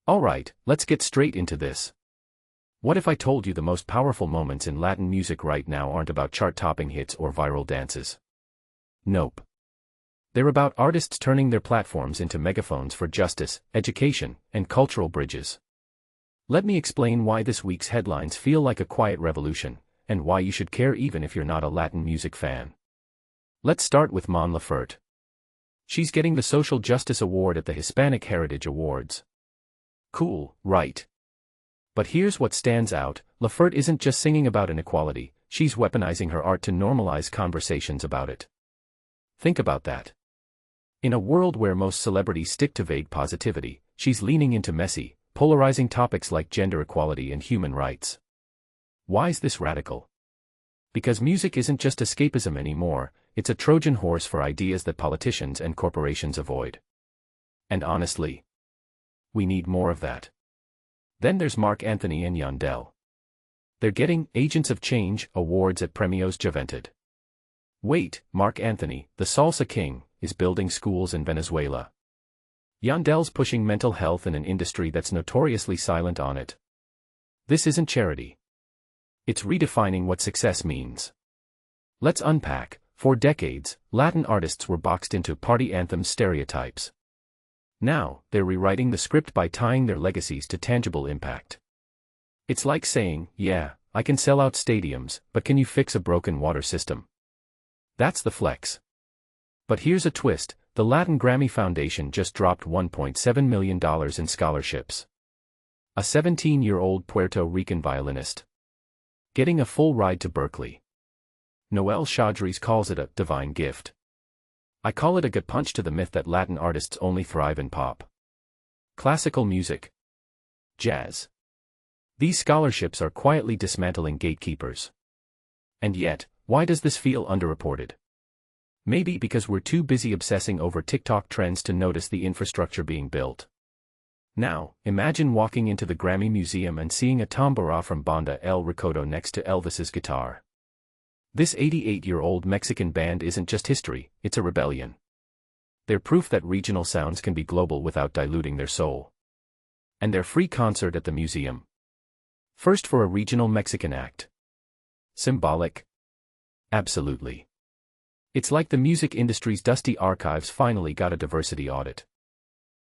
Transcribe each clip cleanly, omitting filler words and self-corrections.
Alright, let's get straight into this. What if I told you the most powerful moments in Latin music right now aren't about chart-topping hits or viral dances? Nope. They're about artists turning their platforms into megaphones for justice, education, and cultural bridges. Let me explain why this week's headlines feel like a quiet revolution, and why you should care even if you're not a Latin music fan. Let's start with Mon Laferte. She's getting the Social Justice Award at the Hispanic Heritage Awards. Cool, right? But here's what stands out: Laferte isn't just singing about inequality, she's weaponizing her art to normalize conversations about it. Think about that. In a world where most celebrities stick to vague positivity, she's leaning into messy, polarizing topics like gender equality and human rights. Why is this radical? Because music isn't just escapism anymore, it's a Trojan horse for ideas that politicians and corporations avoid. And honestly, we need more of that. Then there's Marc and Yandel. They're getting Agents of Change awards at Premios Juventud. Wait, Marc, the salsa king, is building schools in Venezuela. Yandel's pushing mental health in an industry that's notoriously silent on it. This isn't charity. It's redefining what success means. Let's unpack. For decades, Latin artists were boxed into party anthem stereotypes. Now, they're rewriting the script by tying their legacies to tangible impact. It's like saying, yeah, I can sell out stadiums, but can you fix a broken water system? That's the flex. But here's a twist: the Latin Grammy Foundation just dropped $1.7 million in scholarships. A 17-year-old Puerto Rican violinist getting a full ride to Berkeley. Noel Chaudhry calls it a divine gift. I call it a gut punch to the myth that Latin artists only thrive in pop, classical music, jazz. These scholarships are quietly dismantling gatekeepers. And yet, why does this feel underreported? Maybe because we're too busy obsessing over TikTok trends to notice the infrastructure being built. Now, imagine walking into the Grammy Museum and seeing a tambora from Banda El Recodo next to Elvis's guitar. This 88-year-old Mexican band isn't just history, it's a rebellion. They're proof that regional sounds can be global without diluting their soul. And their free concert at the museum. First for a regional Mexican act. Symbolic? Absolutely. It's like the music industry's dusty archives finally got a diversity audit.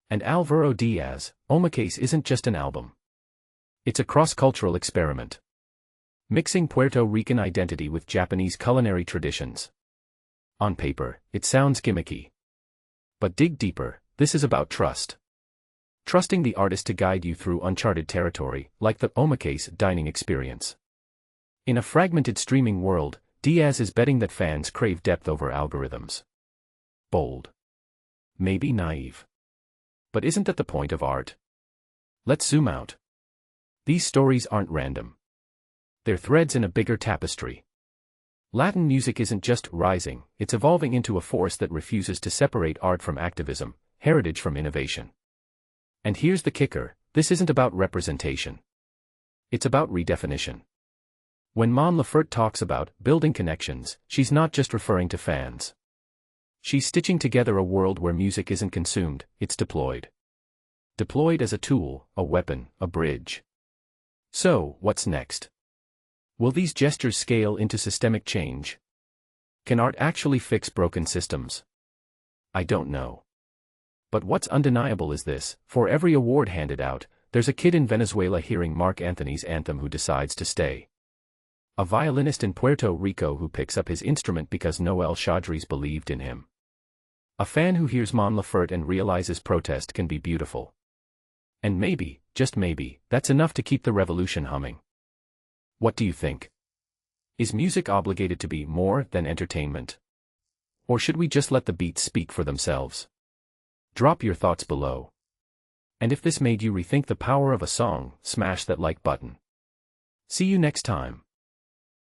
And Alvaro Diaz, Omakase isn't just an album. It's a cross-cultural experiment. Mixing Puerto Rican identity with Japanese culinary traditions. On paper, it sounds gimmicky. But dig deeper, this is about trust. Trusting the artist to guide you through uncharted territory, like the Omakase dining experience. In a fragmented streaming world, Diaz is betting that fans crave depth over algorithms. Bold. Maybe naive. But isn't that the point of art? Let's zoom out. These stories aren't random. They're threads in a bigger tapestry. Latin music isn't just rising, it's evolving into a force that refuses to separate art from activism, heritage from innovation. And here's the kicker: this isn't about representation. It's about redefinition. When Mon Laferte talks about building connections, she's not just referring to fans. She's stitching together a world where music isn't consumed, it's deployed. Deployed as a tool, a weapon, a bridge. So, what's next? Will these gestures scale into systemic change? Can art actually fix broken systems? I don't know. But what's undeniable is this: for every award handed out, there's a kid in Venezuela hearing Marc Anthony's anthem who decides to stay. A violinist in Puerto Rico who picks up his instrument because Noel Chaudhry believed in him. A fan who hears Mon Laferte and realizes protest can be beautiful. And maybe, just maybe, that's enough to keep the revolution humming. What do you think? Is music obligated to be more than entertainment? Or should we just let the beats speak for themselves? Drop your thoughts below. And if this made you rethink the power of a song, smash that like button. See you next time.